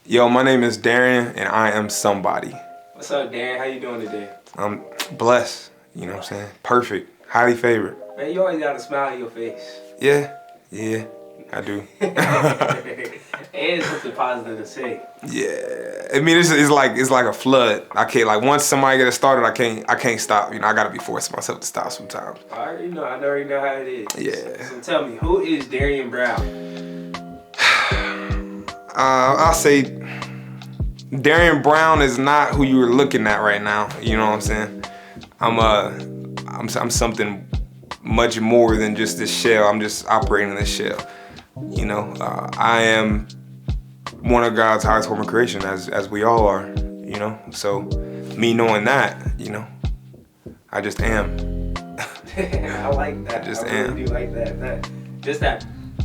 Yo, my name is Darrian, and I am somebody. What's up, Darrian? How you doing today? I'm blessed, you know what I'm saying? Perfect, highly favored. Man, you always got a smile on your face. Yeah, I do. And something positive to say. Yeah, I mean, it's like a flood. I can't, like, once somebody gets started, I can't stop. You know, I gotta be forcing myself to stop sometimes. I already know how it is. Yeah. So tell me, who is Darrian Brown? I'll say Darrian Brown is not who you were looking at right now. You know what I'm saying? I'm something much more than just this shell. I'm just operating in this shell. You know, I am one of God's highest form of creation, as we all are. You know, so me knowing that, you know, I just am. I like that. I just really am. do like that.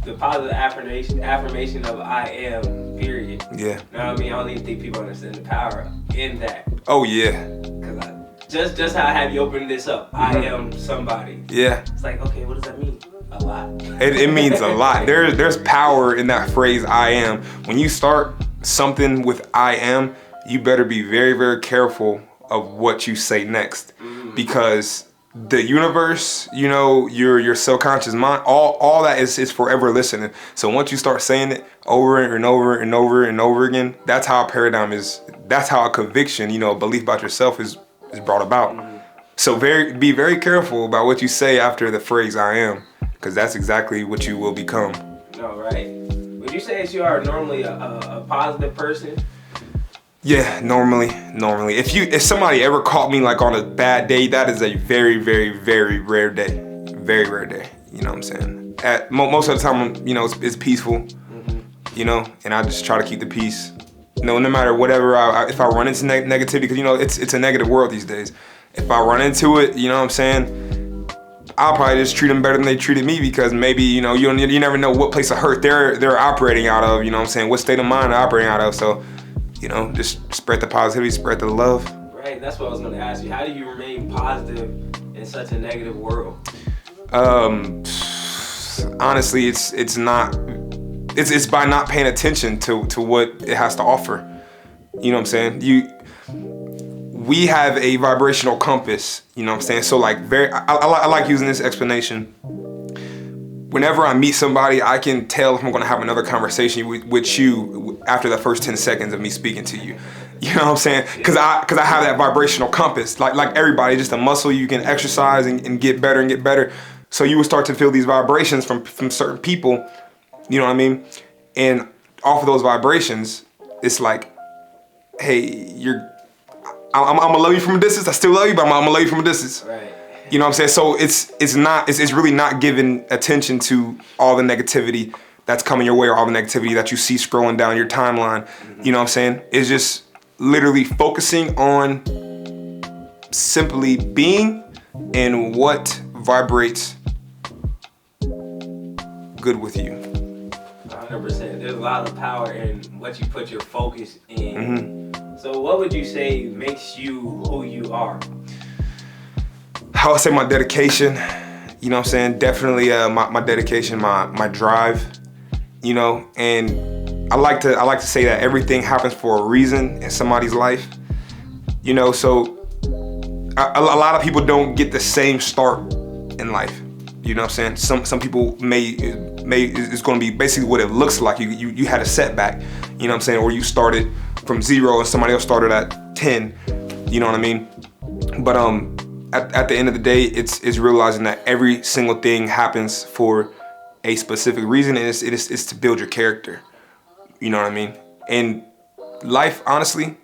The positive affirmation of I am, period. Yeah. You know what I mean? I don't even think people understand the power in that. Oh yeah. Cause just how I have you open this up, I am somebody. Yeah. It's like, okay, what does that mean? A lot. It means a lot. There's power in that phrase, I am. When you start something with I am, you better be very, very careful of what you say next. Because the universe, you know, your subconscious mind, all that is forever listening. So once you start saying it over and over and over and over again, that's how a paradigm is, that's how a conviction, you know, a belief about yourself is brought about. So be very careful about what you say after the phrase I am, because that's exactly what you will become. No, right. Would you say that you are normally a positive person? Yeah, normally. If somebody ever caught me like on a bad day, that is a very, very, very rare day. Very rare day. You know what I'm saying? Most of the time, you know, it's peaceful. You know, and I just try to keep the peace. You know, no matter whatever, if I run into negativity, because you know it's a negative world these days. If I run into it, you know what I'm saying, I'll probably just treat them better than they treated me, because maybe, you know, you never know what place of hurt they're operating out of. You know what I'm saying? What state of mind they're operating out of. So, you know, just spread the positivity, spread the love. Right, that's what I was going to ask you. How do you remain positive in such a negative world? Honestly, it's by not paying attention to what it has to offer. You know what I'm saying? We have a vibrational compass. You know what I'm saying? So like, I like using this explanation. Whenever I meet somebody, I can tell if I'm gonna have another conversation with you after the first 10 seconds of me speaking to you. You know what I'm saying? Cause I have that vibrational compass. Like everybody, just a muscle you can exercise and get better and get better. So you will start to feel these vibrations from certain people. You know what I mean? And off of those vibrations, it's like, hey, I'm gonna love you from a distance. I still love you, but I'm gonna love you from a distance. Right. You know what I'm saying? So it's really not giving attention to all the negativity that's coming your way, or all the negativity that you see scrolling down your timeline. You know what I'm saying? It's just literally focusing on simply being and what vibrates good with you. 100%. There's a lot of power in what you put your focus in. So what would you say makes you who you are? I would say my dedication, you know what I'm saying? Definitely my dedication, my drive, you know, and I like to say that everything happens for a reason in somebody's life, you know, so a lot of people don't get the same start in life, you know what I'm saying? Some people may it's gonna be basically what it looks like. You had a setback, you know what I'm saying? Or you started from 0 and somebody else started at 10, you know what I mean? But at the end of the day, it's realizing that every single thing happens for a specific reason, and it's to build your character. You know what I mean? And life, honestly,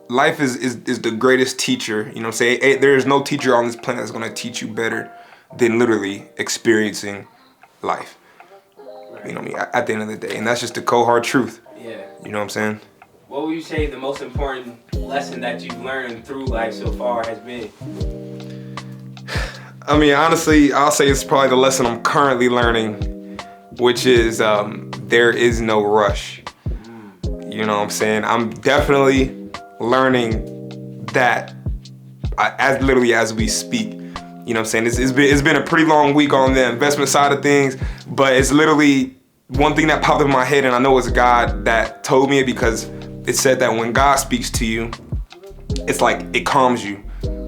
life is the greatest teacher. You know what I'm saying? There is no teacher on this planet that's gonna teach you better than literally experiencing life. You know what I mean? At the end of the day, and that's just the cold hard truth. Yeah. You know what I'm saying? What would you say the most important lesson that you've learned through life so far has been? I mean, honestly, I'll say it's probably the lesson I'm currently learning, which is there is no rush. You know what I'm saying? I'm definitely learning that as we speak. You know what I'm saying? It's been a pretty long week on the investment side of things, but it's literally one thing that popped up in my head, and I know it was God that told me it, because it said that when God speaks to you, it's like it calms you.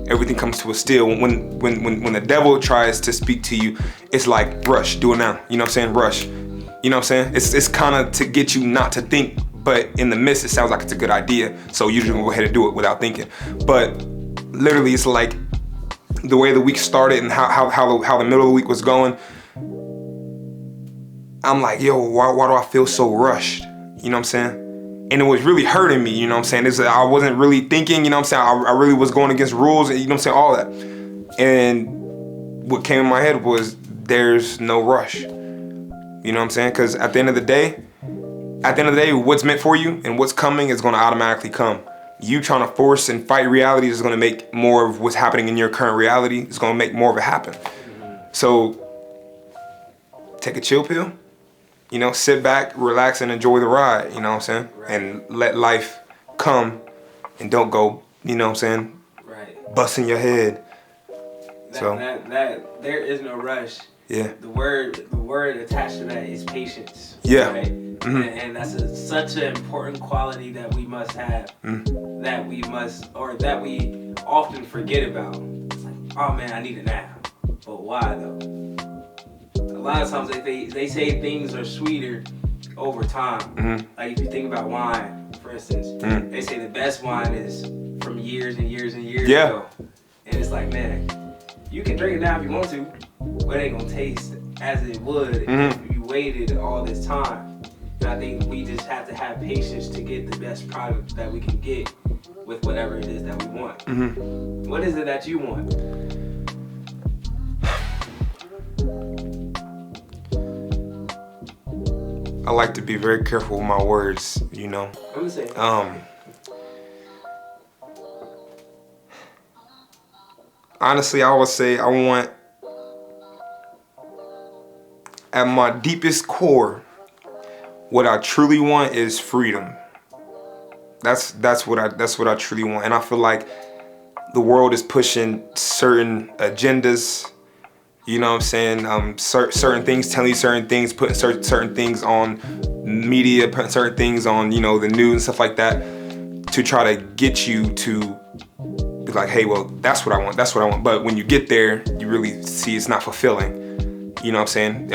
Everything comes to a still. When the devil tries to speak to you, it's like, rush, do it now. You know what I'm saying? Rush. You know what I'm saying? It's kind of to get you not to think, but in the midst, it sounds like it's a good idea. So you're just gonna go ahead and do it without thinking. But literally, it's like the way the week started and how the middle of the week was going. I'm like, yo, why do I feel so rushed? You know what I'm saying? And it was really hurting me, you know what I'm saying? I wasn't really thinking, you know what I'm saying? I really was going against rules, and you know what I'm saying? All that. And what came in my head was, there's no rush. You know what I'm saying? Because at the end of the day, what's meant for you and what's coming is going to automatically come. You trying to force and fight reality is going to make more of what's happening in your current reality. It's going to make more of it happen. So take a chill pill. You know, sit back, relax, and enjoy the ride, you know what I'm saying? Right. And let life come, and don't go, you know what I'm saying? Right. Busting your head. That there is no rush. Yeah. The word attached to that is patience. Yeah. Right? Mm-hmm. And that's such an important quality that we must have. Mm-hmm. That we often forget about. It's like, oh man, I need it now. But why though? A lot of times they say things are sweeter over time. Mm-hmm. Like if you think about wine, for instance, Mm-hmm. they say the best wine is from years and years and years Yeah. ago. And it's like, man, you can drink it now if you want to, but it ain't gonna taste as it would Mm-hmm. if you waited all this time. And I think we just have to have patience to get the best product that we can get with whatever it is that we want. Mm-hmm. What is it that you want? I like to be very careful with my words, you know? I'm gonna say. Honestly, I would say I want, at my deepest core, what I truly want is freedom. That's what I truly want. And I feel like the world is pushing certain agendas, you know what I'm saying? Certain things, telling you certain things, putting certain things on media, putting certain things on, you know, the news and stuff like that, to try to get you to be like, hey, well, that's what I want. But when you get there, you really see it's not fulfilling. You know what I'm saying?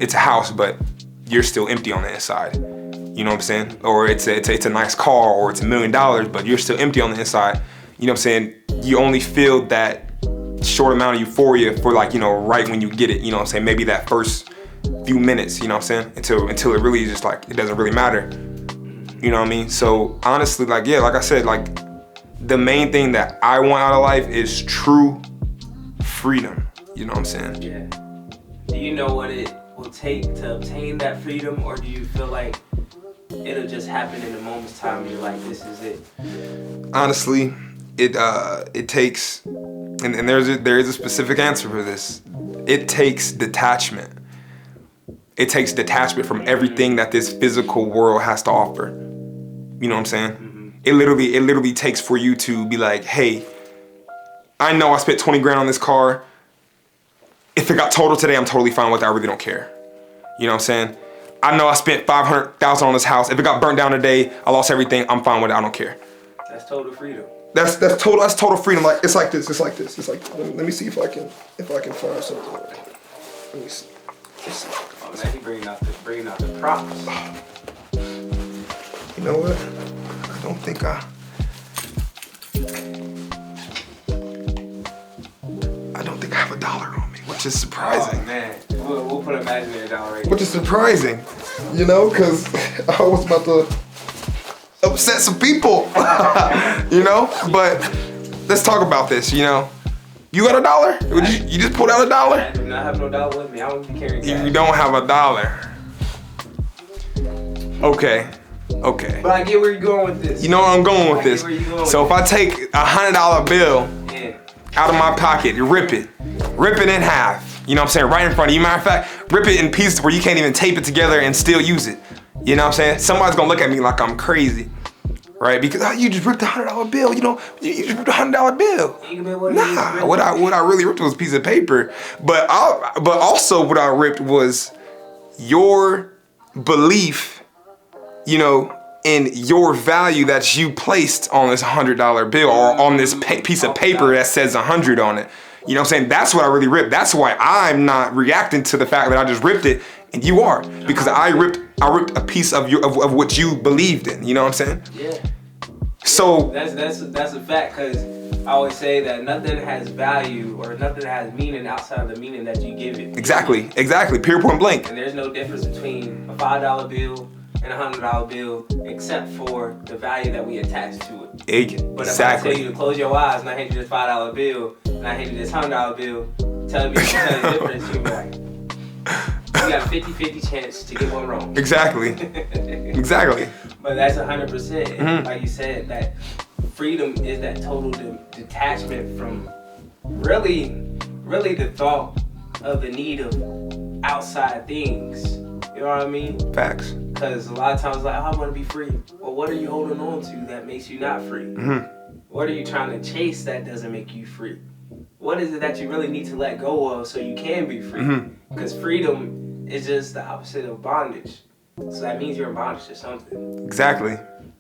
It's a house, but you're still empty on the inside. You know what I'm saying? Or it's a nice car, or it's $1 million, but you're still empty on the inside. You know what I'm saying? You only feel that short amount of euphoria for, like, you know, right when you get it. You know what I'm saying? Maybe that first few minutes, you know what I'm saying? Until it really is just like, it doesn't really matter. You know what I mean? So honestly, like, yeah, like I said, like, the main thing that I want out of life is true freedom. You know what I'm saying? Yeah. Do you know what it will take to obtain that freedom, or do you feel like it'll just happen in a moment's time and you're like, this is it? Honestly, it takes, and there is a specific answer for this. It takes detachment. It takes detachment from everything that this physical world has to offer. You know what I'm saying? Mm-hmm. It literally takes for you to be like, hey, I know I spent 20 grand on this car. If it got totaled today, I'm totally fine with it. I really don't care. You know what I'm saying? I know I spent $500,000 on this house. If it got burnt down today, I lost everything. I'm fine with it. I don't care. That's total freedom. That's total freedom. Like, it's like this. Let me see if I can find something. Let me see. Oh, now he bringing out the props. You know what? I don't think I have $1 on me, which is surprising. Oh man, we'll put an imaginary dollar right here. Which is surprising, you know, because I was about to upset some people, you know. But let's talk about this. You know, you got $1? You just pulled out $1? I do not have no dollar with me. I won't be carrying cash. You don't have $1. Okay. But I get where you're going with this. You know where I'm going with this. So if I take a $100 bill out of my pocket, rip it in half. You know what I'm saying? Right in front of you. Matter of fact, rip it in pieces where you can't even tape it together and still use it. You know what I'm saying? Somebody's gonna look at me like I'm crazy, right? Because you just ripped a $100 bill. You know, you just ripped a $100 bill. Nah, what I really ripped was a piece of paper. But also what I ripped was your belief, you know, in your value that you placed on this $100 bill or on this piece of paper that says 100 on it. You know what I'm saying? That's what I really ripped. That's why I'm not reacting to the fact that I just ripped it and you are, because I ripped a piece of what you believed in. You know what I'm saying? Yeah. So that's a fact, because I always say that nothing has value or nothing has meaning outside of the meaning that you give it. Exactly. Pure point blank. And there's no difference between a $5 bill and a $100 bill, except for the value that we attach to it. Exactly. But if I tell you to close your eyes and I hand you this $5 bill and I hand you this $100 bill, tell me the difference, you'll be like, you got a 50-50 chance to get one wrong. Exactly. But that's 100%. Like you said, that freedom is that total detachment from really the thought of the need of outside things. You know what I mean? Facts. Because a lot of times, like, I want to be free. Well, what are you holding on to that makes you not free? What are you trying to chase that doesn't make you free? What is it that you really need to let go of so you can be free? Because freedom is just the opposite of bondage. So that means you're in bondage to something. Exactly.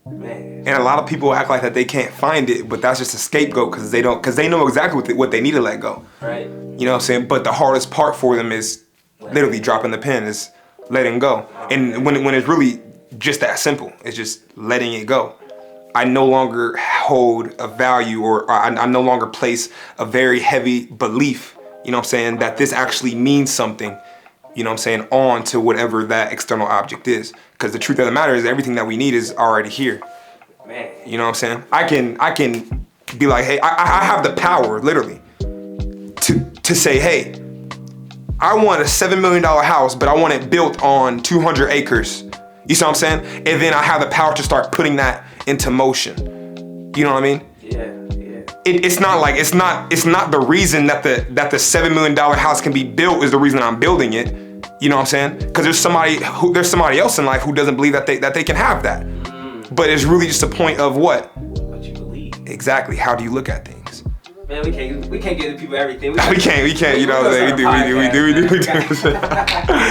Man. And a lot of people act like that they can't find it, but that's just a scapegoat because they know exactly what they need to let go. Right. You know what I'm saying? But the hardest part for them is literally dropping the pen, is letting go. And when it's really just that simple, it's just letting it go. I no longer hold a value, or I no longer place a very heavy belief, you know what I'm saying, that this actually means something, you know what I'm saying, on to whatever that external object is. Because the truth of the matter is everything that we need is already here. Man. You know what I'm saying? I can be like, hey, I have the power, literally, to say, hey, I want a $7 million house, but I want it built on 200 acres. You see what I'm saying? And then I have the power to start putting that into motion. You know what I mean? Yeah. It's not the reason that the $7 million house can be built is the reason I'm building it. You know what I'm saying? Because there's somebody else in life who doesn't believe that they can have that. But it's really just a point of what you believe. Exactly. How do you look at things? Man, we can't give the people everything. We can't. You know what I'm saying? We do.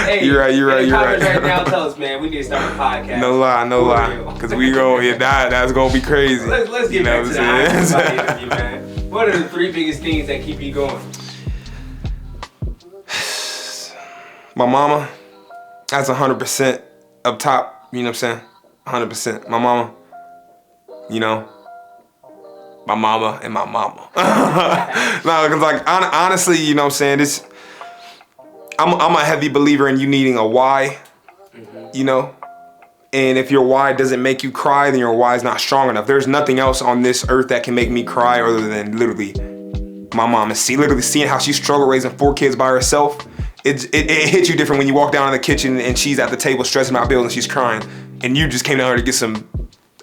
Hey, You're right. Right now, tell us, man. We need to start a podcast. No lie. Because we go, that's gonna be crazy. Let's get back to the interview, man. What are the 3 biggest things that keep you going? My mama, that's 100% up top. You know what I'm saying? 100%. My mama, you know. My mama and my mama. No, because like honestly, you know what I'm saying, I'm a heavy believer in you needing a why, you know? And if your why doesn't make you cry, then your why is not strong enough. There's nothing else on this earth that can make me cry other than literally my mom. And literally seeing how she struggled raising 4 kids by herself, it hits you different when you walk down in the kitchen and she's at the table stressing out bills and she's crying. And you just came down here to get some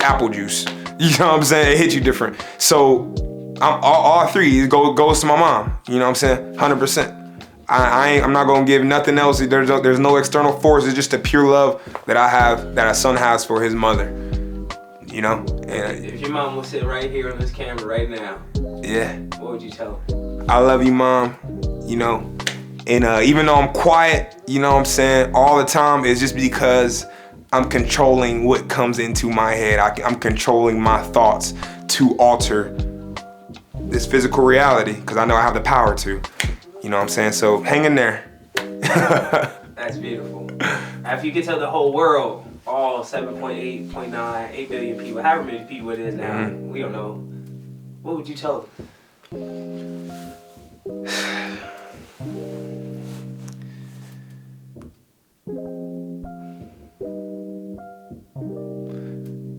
apple juice. You know what I'm saying? It hits you different. So all 3 goes to my mom. You know what I'm saying? 100%. I'm not gonna give nothing else. There's no external force. It's just the pure love that I have, that a son has for his mother. You know? And if your mom was sitting right here on this camera right now, yeah, what would you tell her? I love you, Mom. You know? And even though I'm quiet, you know what I'm saying, all the time, it's just because I'm controlling what comes into my head. I'm controlling my thoughts to alter this physical reality because I know I have the power to. You know what I'm saying? So hang in there. That's beautiful. Now, if you could tell the whole world, all 7.8, 8 billion people, however many people it is now, we don't know, what would you tell them?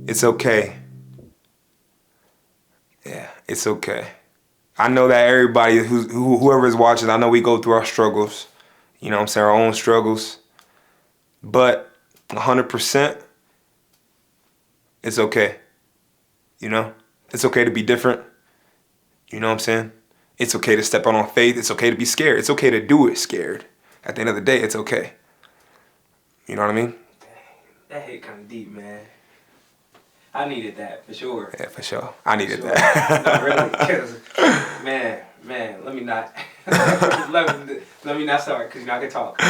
It's okay. Yeah, it's okay. I know that everybody, whoever is watching, I know we go through our struggles. You know what I'm saying? Our own struggles. But 100%, it's okay. You know? It's okay to be different. You know what I'm saying? It's okay to step out on faith. It's okay to be scared. It's okay to do it scared. At the end of the day, it's okay. You know what I mean? That hit kind of deep, man. I needed that, for sure. Yeah, for sure. I needed that. No, really, because, man, let me not, let me not start, because I can talk.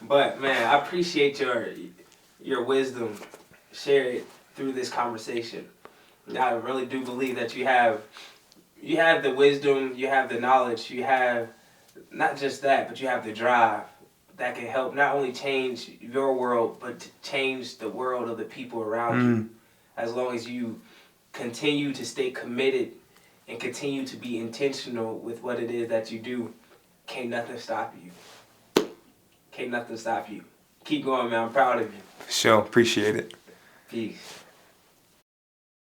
But man, I appreciate your wisdom shared through this conversation. I really do believe that you have the wisdom, you have the knowledge, you have not just that, but you have the drive that can help not only change your world, but to change the world of the people around you. As long as you continue to stay committed and continue to be intentional with what it is that you do, can't nothing stop you. Can't nothing stop you. Keep going, man. I'm proud of you. Sure, appreciate it. Peace.